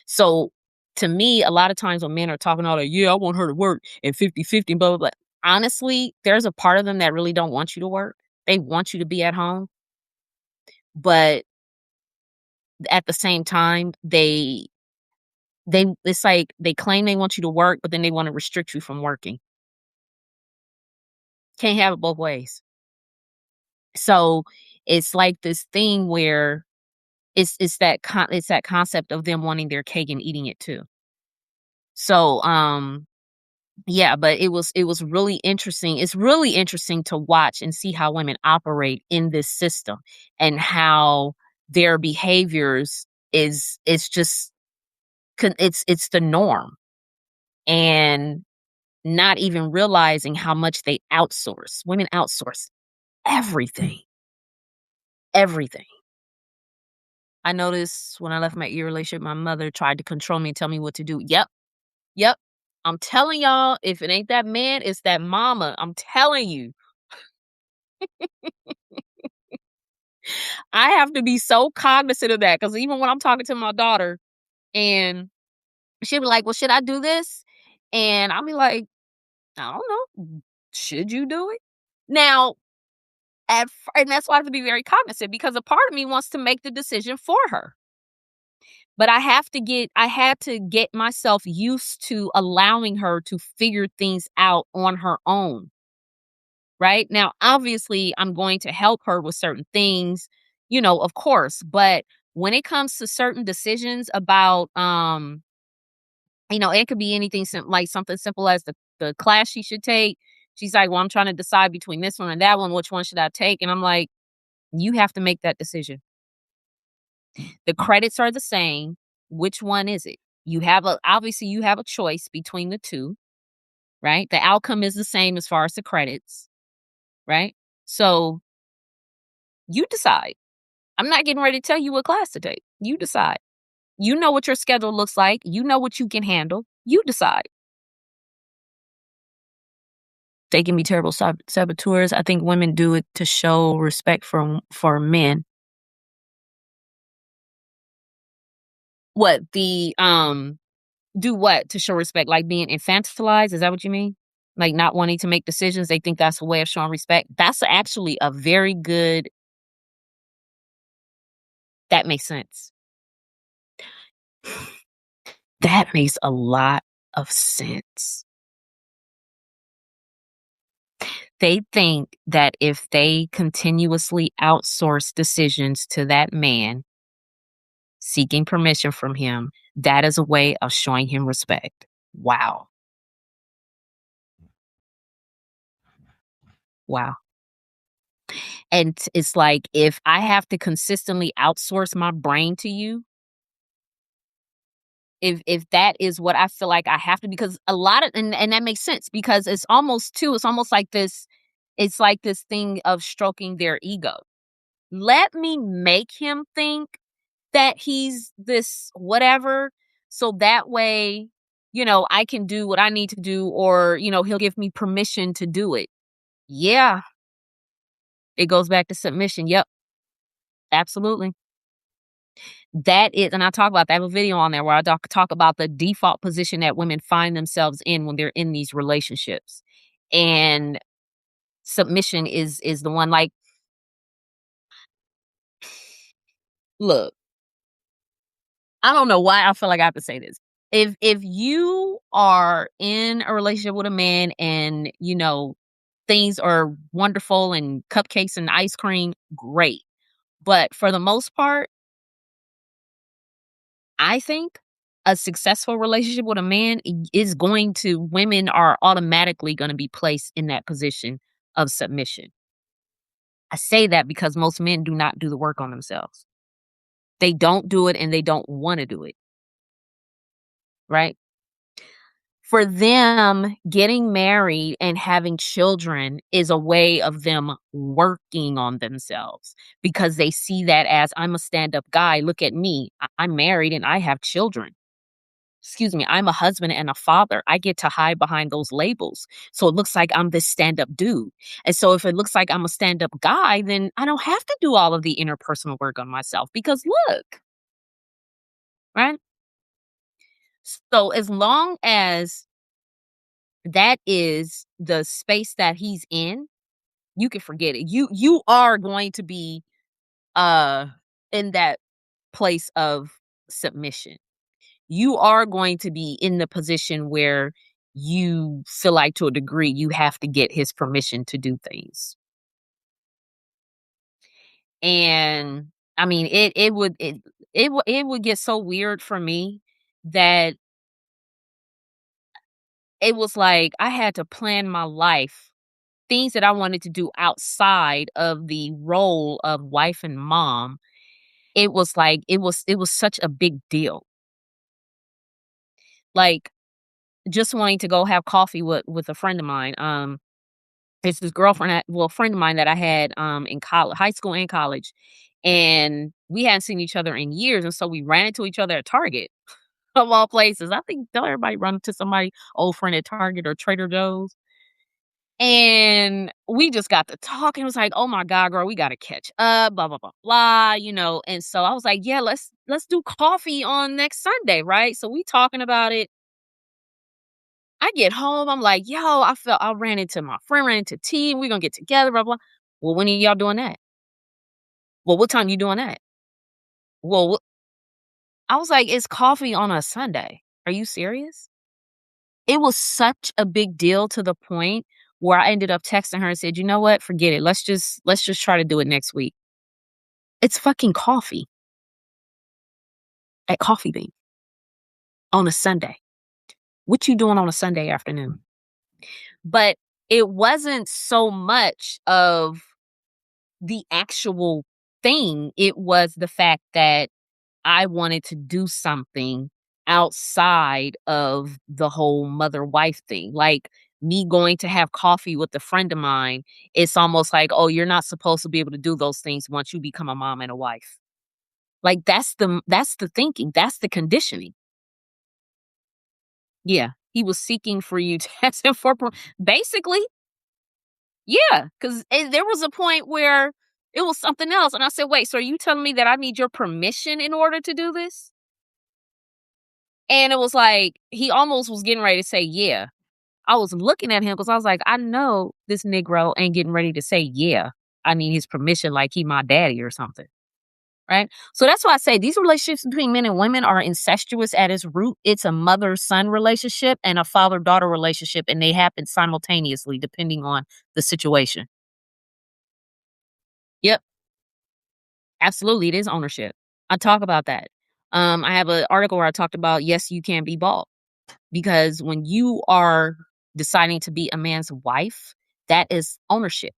So to me, a lot of times when men are talking all that, yeah, I want her to work and 50-50 and blah, blah, blah. Honestly, there's a part of them that really don't want you to work. They want you to be at home. But at the same time, they it's like they claim they want you to work, but then they want to restrict you from working. Can't have it both ways. So it's like this thing where it's that concept of them wanting their cake and eating it too. So yeah, but it was really interesting. It's really interesting to watch and see how women operate in this system and how their behaviors is just it's the norm, and not even realizing how much they outsource. Women outsource everything. Everything. I noticed when I left my ear relationship, my mother tried to control me and tell me what to do. Yep. Yep. I'm telling y'all, if it ain't that man, it's that mama. I'm telling you. I have to be so cognizant of that, because even when I'm talking to my daughter and she'll be like, well, should I do this? And I'll be like, I don't know. Should you do it? Now, and that's why I have to be very cognizant, because a part of me wants to make the decision for her. But I had to get myself used to allowing her to figure things out on her own. Right? Now, obviously, I'm going to help her with certain things, of course, but when it comes to certain decisions about, it could be anything like something simple as the class she should take. She's like, well, I'm trying to decide between this one and that one. Which one should I take? And I'm like, you have to make that decision. The credits are the same. Which one is it? Obviously you have a choice between the two, right? The outcome is the same as far as the credits, right? So you decide. I'm not getting ready to tell you what class to take. You decide. You know what your schedule looks like. You know what you can handle. You decide. They can be terrible saboteurs. I think women do it to show respect for men. What do what to show respect? Like being infantilized? Is that what you mean? Like not wanting to make decisions? They think that's a way of showing respect. That's actually a very good. That makes sense. That makes a lot of sense. They think that if they continuously outsource decisions to that man, seeking permission from him, that is a way of showing him respect. Wow. Wow. And it's like, if I have to consistently outsource my brain to you, if that is what I feel like I have to, because a lot of, and that makes sense, because it's almost like this, it's like this thing of stroking their ego. Let me make him think that he's this whatever, so that way, I can do what I need to do, or, he'll give me permission to do it. Yeah, it goes back to submission. Yep, absolutely. That is, and I talk about that. I have a video on there where I talk about the default position that women find themselves in when they're in these relationships. And submission is the one, like, look, I don't know why I feel like I have to say this. If you are in a relationship with a man and, things are wonderful and cupcakes and ice cream, great. But for the most part, I think a successful relationship with a man is going to women are automatically going to be placed in that position of submission. I say that because most men do not do the work on themselves. They don't do it and they don't want to do it, right? For them, getting married and having children is a way of them working on themselves because they see that as I'm a stand up guy. Look at me. I'm married and I have children. Excuse me. I'm a husband and a father. I get to hide behind those labels. So it looks like I'm this stand up dude. And so if it looks like I'm a stand up guy, then I don't have to do all of the interpersonal work on myself because look, right? So as long as that is the space that he's in, you can forget it. You are going to be uh in that place of submission. You are going to be in the position where you feel like to a degree you have to get his permission to do things. And I mean it would get so weird for me that it was like I had to plan my life, things that I wanted to do outside of the role of wife and mom. It was like it was such a big deal. Like just wanting to go have coffee with a friend of mine. It's this girlfriend, well, a friend of mine that I had in college, high school and college, and we hadn't seen each other in years, and so we ran into each other at Target of all places. I think don't everybody run into somebody old friend at Target or Trader Joe's. And we just got to talking. It was like, "Oh my god, girl, we gotta catch up, blah, blah, blah, blah." And so I was like, "Yeah, let's do coffee on next Sunday," right? So we talking about it. I get home, I'm like, "Yo, I ran into my friend, ran into T, we're gonna get together, blah, blah." "Well, when are y'all doing that?" "Well, what time you doing that?" "Well, I was like, "It's coffee on a Sunday. Are you serious?" It was such a big deal to the point where I ended up texting her and said, "You know what? Forget it. Let's just try to do it next week." It's fucking coffee at Coffee Bean on a Sunday. What you doing on a Sunday afternoon? But it wasn't so much of the actual thing. It was the fact that I wanted to do something outside of the whole mother wife thing. Like me going to have coffee with a friend of mine, it's almost like, oh, you're not supposed to be able to do those things once you become a mom and a wife. Like that's the thinking, that's the conditioning. Yeah, he was seeking for you to ask him for basically, yeah, because there was a point where it was something else, and I said, "Wait, so are you telling me that I need your permission in order to do this?" And it was like he almost was getting ready to say, "Yeah." I was looking at him because I was like, "I know this Negro ain't getting ready to say, 'Yeah.' I need his permission like he my daddy or something." Right? So that's why I say these relationships between men and women are incestuous at its root. It's a mother-son relationship and a father-daughter relationship, and they happen simultaneously depending on the situation. Yep, absolutely. It is ownership. I talk about that. I have an article where I talked about yes, you can be bought because when you are deciding to be a man's wife, that is ownership.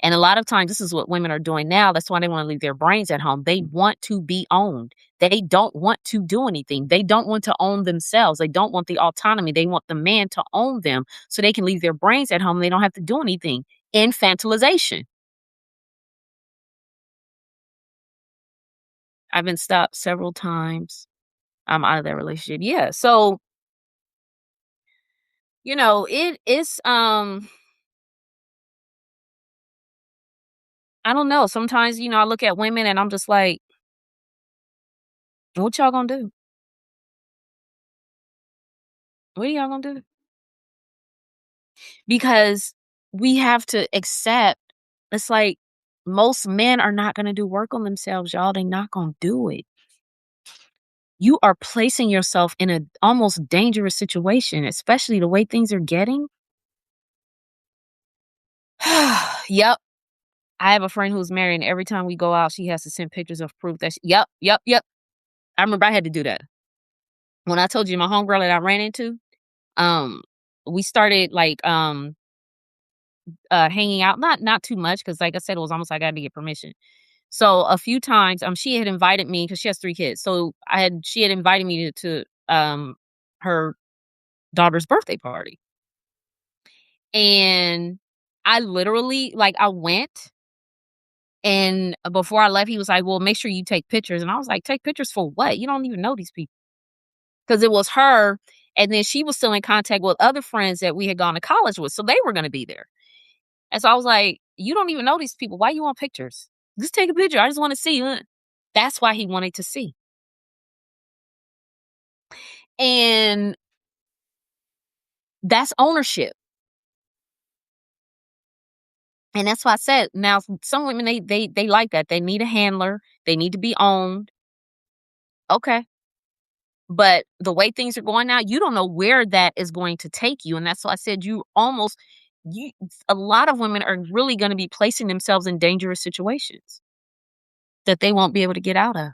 And a lot of times, this is what women are doing now. That's why they want to leave their brains at home. They want to be owned. They don't want to do anything. They don't want to own themselves. They don't want the autonomy. They want the man to own them so they can leave their brains at home. They don't have to do anything. Infantilization. I've been stopped several times. I'm out of that relationship. Yeah. So, it is I don't know. Sometimes, I look at women and I'm just like, what y'all gonna do? What are y'all gonna do? Because we have to accept it's like most men are not gonna do work on themselves, y'all. They not gonna do it. you are placing yourself in a almost dangerous situation, especially the way things are getting. Yep. I have a friend who's married, and every time we go out, she has to send pictures of proof that yep, yep, yep. I remember I had to do that. When I told you my homegirl that I ran into, um, we started like hanging out, not too much, because like I said, it was almost like I had to get permission. So a few times, she had invited me because she has 3 kids. So she had invited me to her daughter's birthday party. And I literally like I went, and before I left, he was like, "Well, make sure you take pictures." And I was like, "Take pictures for what? You don't even know these people." Because it was her, and then she was still in contact with other friends that we had gone to college with, so they were gonna be there. And so I was like, "You don't even know these people. Why you want pictures? Just take a picture. I just wanna see." That's why he wanted to see. And that's ownership. And that's why I said, now some women, they like that. They need a handler. They need to be owned. Okay. But the way things are going now, you don't know where that is going to take you. And that's why I said you a lot of women are really going to be placing themselves in dangerous situations that they won't be able to get out of.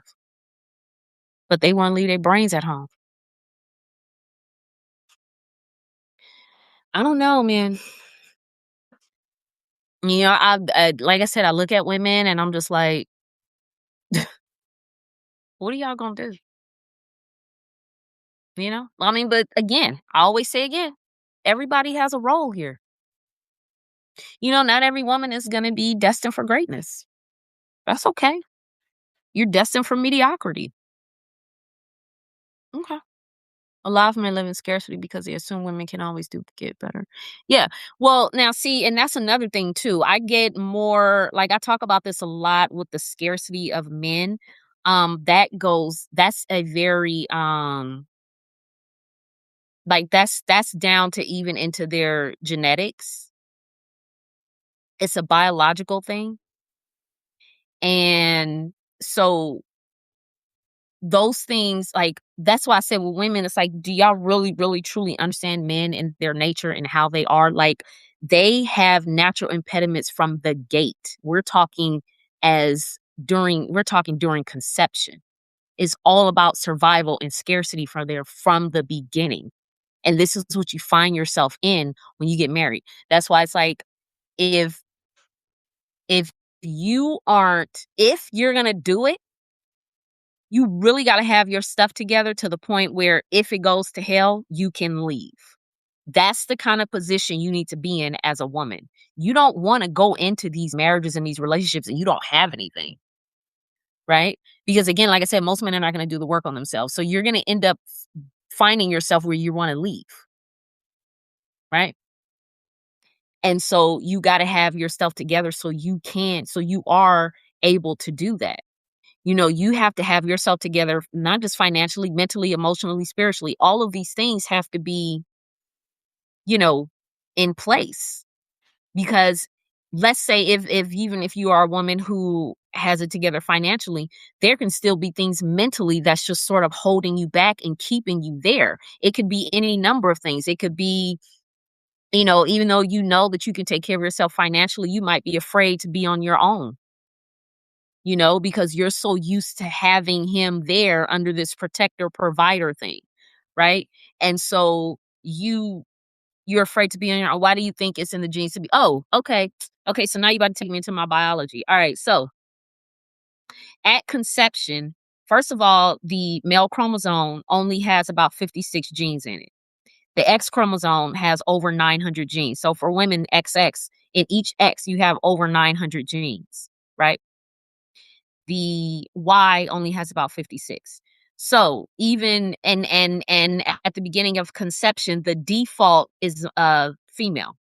But they want to leave their brains at home. I don't know, man. I like I said, I look at women and I'm just like, what are y'all gonna do? I mean, but again, I always say again, everybody has a role here. Not every woman is going to be destined for greatness. That's okay. You're destined for mediocrity. Okay. A lot of men live in scarcity because they assume women can always get better. Yeah. Well, now see, and that's another thing too. I get more like I talk about this a lot with the scarcity of men. That's a very like that's down to even into their genetics. It's a biological thing. And so those things, like, that's why I said with women, it's like, do y'all really, really, truly understand men and their nature and how they are? Like, they have natural impediments from the gate. We're talking during conception. It's all about survival and scarcity from the beginning. And this is what you find yourself in when you get married. That's why it's like, if if if you're gonna do it, you really got to have your stuff together to the point where if it goes to hell, you can leave. That's the kind of position you need to be in as a woman. You don't want to go into these marriages and these relationships and you don't have anything, right? Because again, like I said, most men are not going to do the work on themselves. So you're going to end up finding yourself where you want to leave, right? And so you got to have your stuff together so you are able to do that. You have to have yourself together, not just financially, mentally, emotionally, spiritually. All of these things have to be, you know, in place. Because let's say if even if you are a woman who has it together financially, there can still be things mentally that's just sort of holding you back and keeping you there. It could be any number of things. It could be, even though you know that you can take care of yourself financially, you might be afraid to be on your own, because you're so used to having him there under this protector provider thing, right? And so you're afraid to be on your own. Why do you think it's in the genes to be? Oh, okay. Okay, so now you're about to take me into my biology. All right, so at conception, first of all, the male chromosome only has about 56 genes in it. The X chromosome has over 900 genes. So for women, XX, in each X, you have over 900 genes, right? The Y only has about 56. So even and at the beginning of conception, the default is female.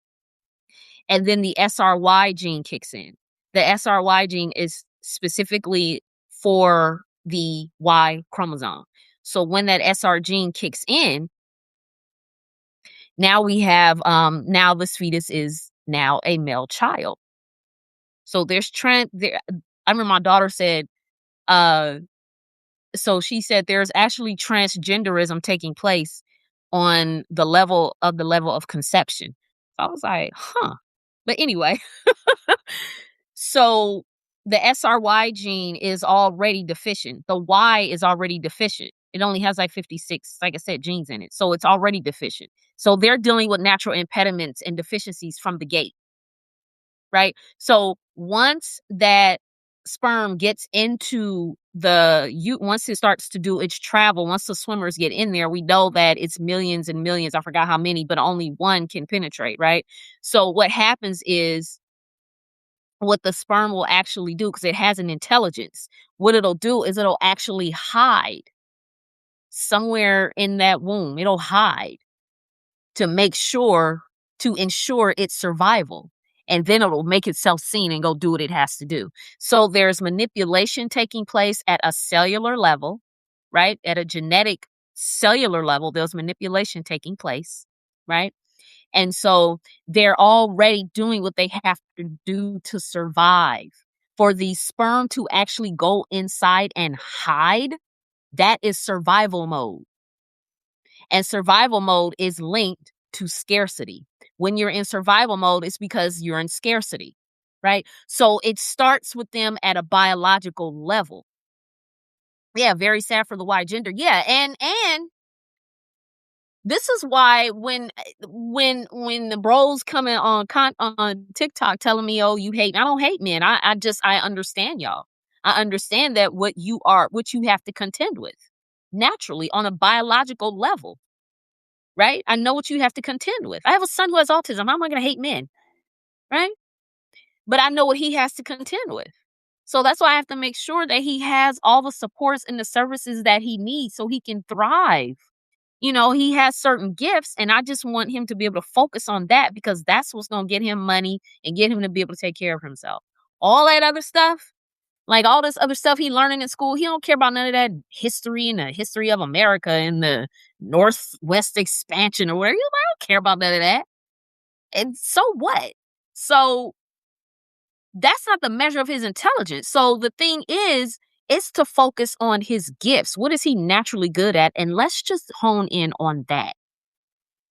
And then the SRY gene kicks in. The SRY gene is specifically for the Y chromosome. So when that SR gene kicks in, now we have now this fetus is now a male child. So there's trend there. I remember my daughter said, So she said there's actually transgenderism taking place on the level of conception. So I was like, huh. But anyway, so the SRY gene is already deficient. The Y is already deficient. It only has like 56, like I said, genes in it. So it's already deficient. So they're dealing with natural impediments and deficiencies from the gate, right? So once that sperm gets into once it starts to do its travel, once the swimmers get in there, we know that it's millions and millions. I forgot how many, but only one can penetrate, right? So what happens is what the sperm will actually do, because it has an intelligence, what it'll do is it'll actually hide somewhere in that womb. It'll hide to make sure to ensure its survival. And then it'll make itself seen and go do what it has to do. So there's manipulation taking place at a cellular level, right? At a genetic cellular level, there's manipulation taking place, right? And so they're already doing what they have to do to survive. For the sperm to actually go inside and hide, that is survival mode. And survival mode is linked to scarcity. When you're in survival mode, it's because you're in scarcity, right? So it starts with them at a biological level. Yeah, very sad for the Y gender. Yeah, and this is why when the bros coming on TikTok telling me, "Oh, you hate," I don't hate men. I understand y'all. I understand that what you have to contend with naturally on a biological level, right? I know what you have to contend with. I have a son who has autism. How am I going to hate men, right? But I know what he has to contend with. So that's why I have to make sure that he has all the supports and the services that he needs so he can thrive. He has certain gifts, and I just want him to be able to focus on that because that's what's going to get him money and get him to be able to take care of himself. All that other stuff, like all this other stuff he learning in school, he don't care about none of that history and the history of America and the Northwest expansion or whatever. I don't care about none of that. And so what? So that's not the measure of his intelligence. So the thing is to focus on his gifts. What is he naturally good at? And let's just hone in on that.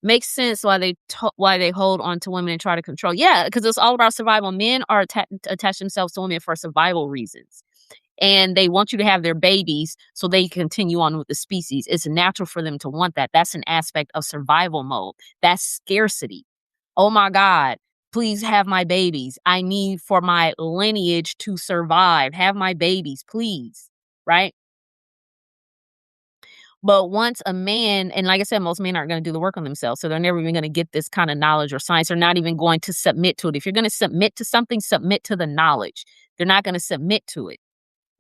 Makes sense why they hold on to women and try to control. Yeah, because it's all about survival. Men are attach themselves to women for survival reasons. And they want you to have their babies so they continue on with the species. It's natural for them to want that. That's an aspect of survival mode. That's scarcity. Oh my God, please have my babies. I need for my lineage to survive. Have my babies, please. Right? But once a man, and like I said, most men aren't going to do the work on themselves. So they're never even going to get this kind of knowledge or science. They're not even going to submit to it. If you're going to submit to something, submit to the knowledge. They're not going to submit to it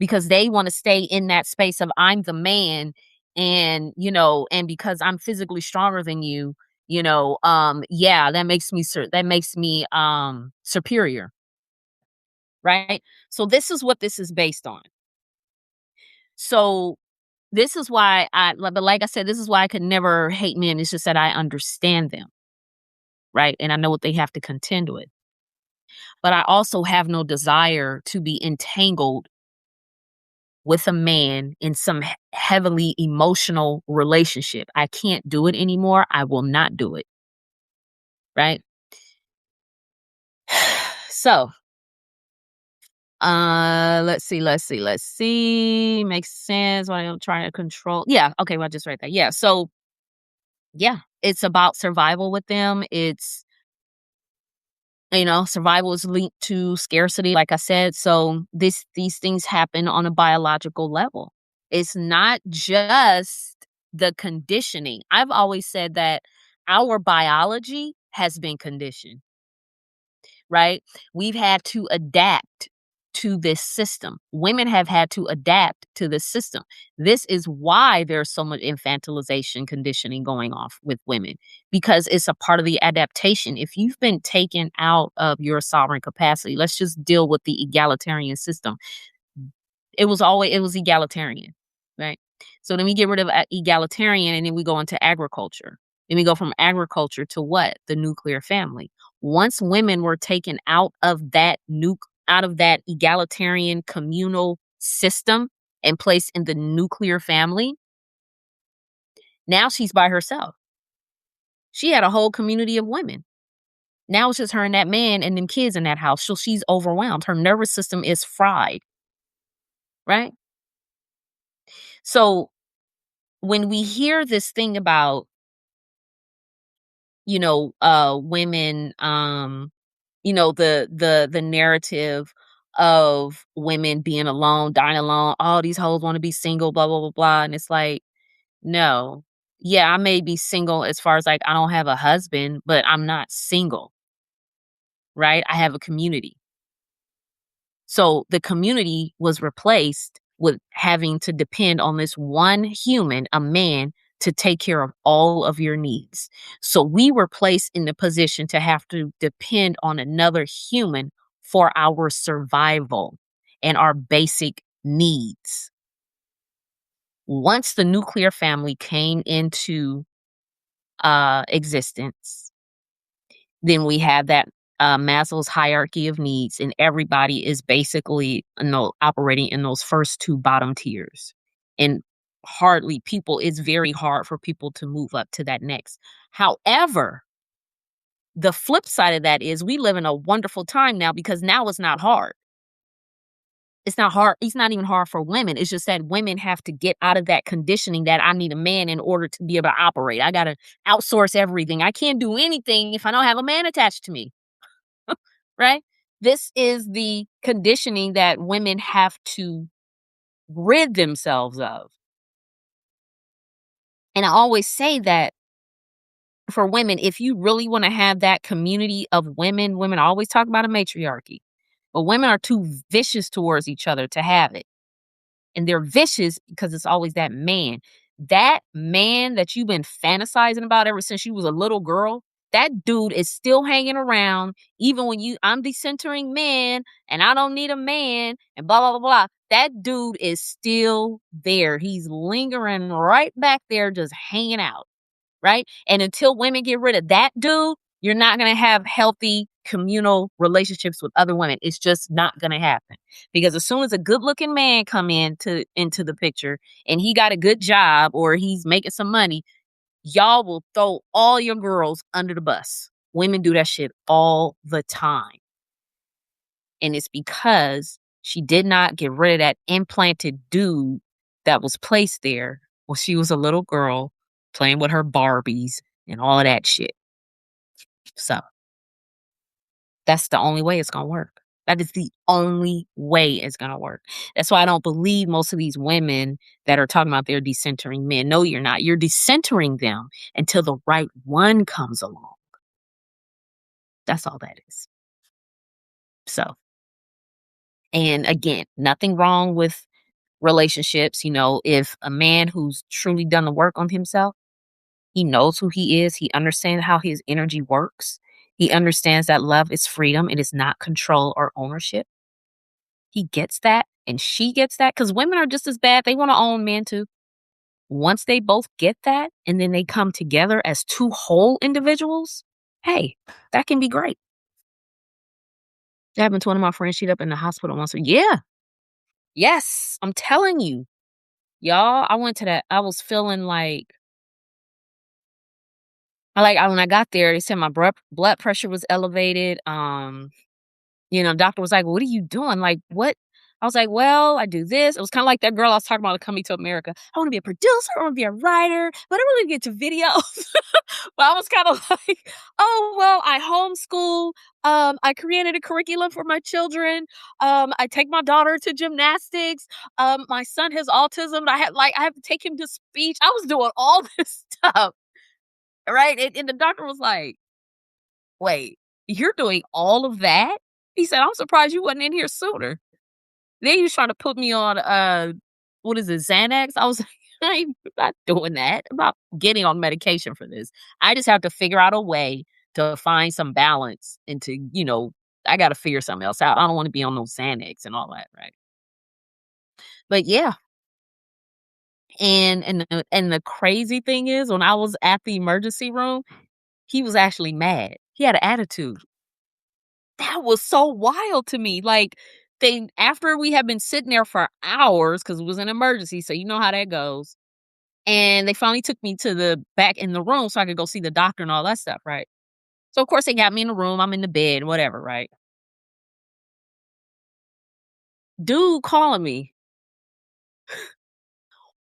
because they want to stay in that space of I'm the man and, and because I'm physically stronger than you, yeah, that makes me superior. Right? So this is what this is based on. So this is why but like I said, this is why I could never hate men. It's just that I understand them, right? And I know what they have to contend with. But I also have no desire to be entangled with a man in some heavily emotional relationship. I can't do it anymore. I will not do it. Right? So, let's see. Makes sense. Why I'm trying to control. Yeah. Okay. Well, I just write that. Yeah. So, yeah, it's about survival with them. It's, survival is linked to scarcity, like I said. So these things happen on a biological level. It's not just the conditioning. I've always said that our biology has been conditioned, right? We've had to adapt to this system. Women have had to adapt to this system. This is why there's so much infantilization conditioning going off with women because it's a part of the adaptation. If you've been taken out of your sovereign capacity, let's just deal with the egalitarian system. It was egalitarian, right? So then we get rid of egalitarian and then we go into agriculture. Then we go from agriculture to what? The nuclear family. Once women were taken out of that egalitarian communal system and placed in the nuclear family, now she's by herself. She had a whole community of women. Now it's just her and that man and them kids in that house. So she's overwhelmed. Her nervous system is fried, right? So when we hear this thing about, women, the narrative of women being alone, dying alone, all these hoes want to be single, blah, blah, blah, blah. And it's like, no. Yeah, I may be single as far as like I don't have a husband, but I'm not single, right? I have a community. So the community was replaced with having to depend on this one human, a man, to take care of all of your needs. So we were placed in the position to have to depend on another human for our survival and our basic needs. Once the nuclear family came into existence, then we have that Maslow's hierarchy of needs, and everybody is basically operating in those first two bottom tiers. And it's very hard for people to move up to that next. However, the flip side of that is we live in a wonderful time now because now it's not hard. It's not hard. It's not even hard for women. It's just that women have to get out of that conditioning that I need a man in order to be able to operate. I got to outsource everything. I can't do anything if I don't have a man attached to me. Right? This is the conditioning that women have to rid themselves of. And I always say that for women, if you really want to have that community of women always talk about a matriarchy, but women are too vicious towards each other to have it. And they're vicious because it's always that man. That man that you've been fantasizing about ever since you was a little girl, that dude is still hanging around, even when I'm decentering men and I don't need a man and blah, blah, blah, blah. That dude is still there. He's lingering right back there, just hanging out, right? And until women get rid of that dude, you're not going to have healthy communal relationships with other women. It's just not going to happen. Because as soon as a good-looking man come into the picture and he got a good job or he's making some money, y'all will throw all your girls under the bus. Women do that shit all the time. And it's because she did not get rid of that implanted dude that was placed there when she was a little girl playing with her Barbies and all of that shit. So that's the only way it's going to work. That is the only way it's going to work. That's why I don't believe most of these women that are talking about they're decentering men. No, you're not. You're decentering them until the right one comes along. That's all that is. So, and again, nothing wrong with relationships. If a man who's truly done the work on himself, he knows who he is. He understands how his energy works. He understands that love is freedom. It is not control or ownership. He gets that and she gets that because women are just as bad. They want to own men too. Once they both get that and then they come together as two whole individuals, hey, that can be great. That happened to one of my friends. She'd up in the hospital once. Yeah. Yes. I'm telling you. Y'all, I went to that. I was feeling like when I got there, they said my blood pressure was elevated. Doctor was like, "What are you doing? Like, what?" I was like, "Well, I do this." It was kind of like that girl I was talking about coming to America. I want to be a producer. I want to be a writer, but I really get to videos. But I was kind of like, "Oh, well, I homeschool. I created a curriculum for my children. I take my daughter to gymnastics. My son has autism. I have to take him to speech. I was doing all this stuff, right?" And the doctor was like, "Wait, you're doing all of that?" He said, "I'm surprised you wasn't in here sooner." Then he was trying to put me on, what is it, Xanax? I was like, I'm not doing that. I'm not getting on medication for this. I just have to figure out a way to find some balance and I got to figure something else out. I don't want to be on those Xanax and all that, right? But yeah. And the crazy thing is when I was at the emergency room, he was actually mad. He had an attitude. That was so wild to me. Like, they after we had been sitting there for hours because it was an emergency, so you know how that goes. And they finally took me to the back in the room so I could go see the doctor and all that stuff, right? So of course they got me in the room. I'm in the bed, whatever, right? Dude calling me,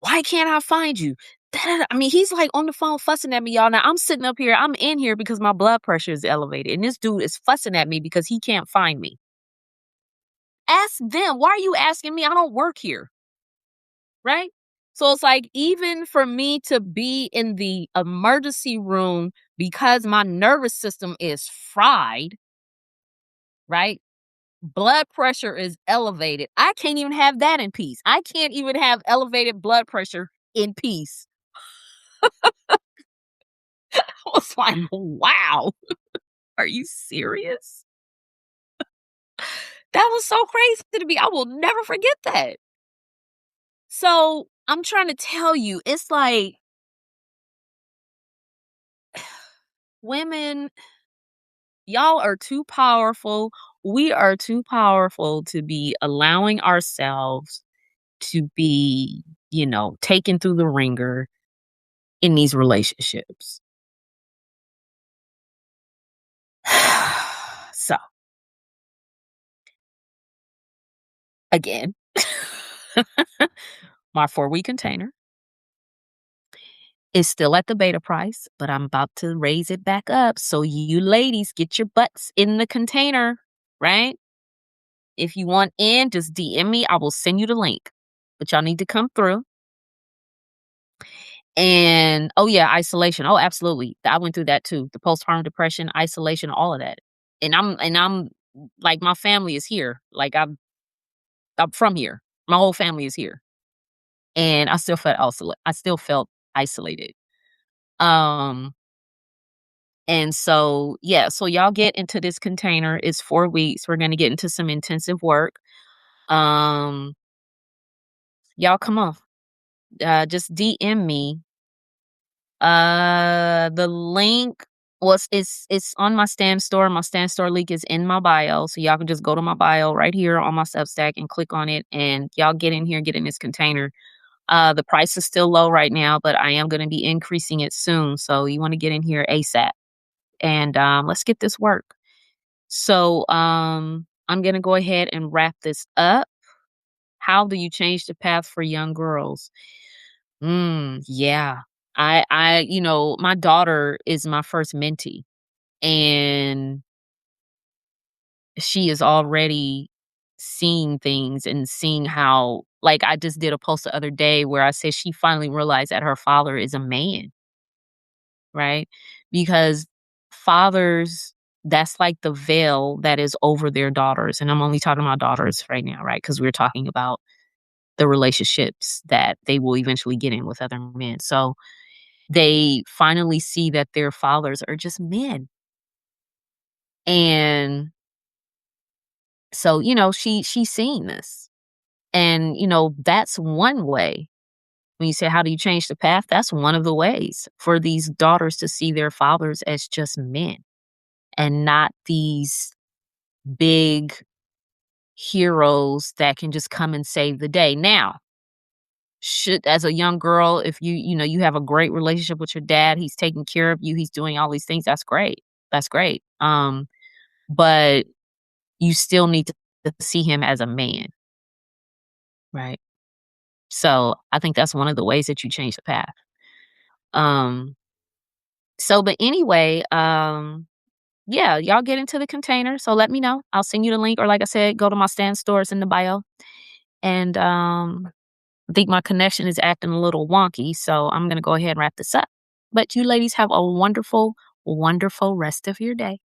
why can't I find you? Da-da-da. I mean, he's like on the phone fussing at me, y'all. Now I'm sitting up here. I'm in here because my blood pressure is elevated, and this dude is fussing at me because he can't find me. Ask them. Why are you asking me? I don't work here, right? So it's like, even for me to be in the emergency room because my nervous system is fried, right? Blood pressure is elevated. I can't even have that in peace. I can't even have elevated blood pressure in peace. I was like, wow, are you serious? That was so crazy to me. I will never forget that. So I'm trying to tell you, it's like women, y'all are too powerful. We are too powerful to be allowing ourselves to be, taken through the ringer in these relationships. So, again, my 4-week container is still at the beta price, but I'm about to raise it back up. So, you ladies, get your butts in the container, right? If you want in, just DM me. I will send you the link. But y'all need to come through. And oh yeah, isolation. Oh, absolutely. I went through that too. The postpartum depression, isolation, all of that. And I'm like, my family is here. Like, I'm from here. My whole family is here. And I still felt isolated. Um and so yeah, so y'all get into this container. It's 4 weeks. We're gonna get into some intensive work. Um y'all come on. Just DM me. The link was it's on my Stand Store. My Stand Store link is in my bio. So y'all can just go to my bio right here on my Substack and click on it, and y'all get in here, get in this container. The price is still low right now, but I am going to be increasing it soon. So you want to get in here ASAP, and let's get this work. So I'm going to go ahead and wrap this up. How do you change the path for young girls? Yeah. My daughter is my first mentee, and she is already seeing things and seeing how, like, I just did a post the other day where I said she finally realized that her father is a man, right? Because fathers, that's like the veil that is over their daughters. And I'm only talking about daughters right now, right? Because we're talking about the relationships that they will eventually get in with other men. So they finally see that their fathers are just men. And so, she's seeing this. And, that's one way. When you say, how do you change the path? That's one of the ways for these daughters to see their fathers as just men and not these big heroes that can just come and save the day. Now, should as a young girl, if you have a great relationship with your dad, he's taking care of you, he's doing all these things, that's great. That's great. But you still need to see him as a man, right? So I think that's one of the ways that you change the path. Um, but anyway, yeah, y'all get into the container. So let me know. I'll send you the link, or like I said, go to my Stand Stores in the bio. And I think my connection is acting a little wonky, so I'm gonna go ahead and wrap this up. But you ladies have a wonderful, wonderful rest of your day.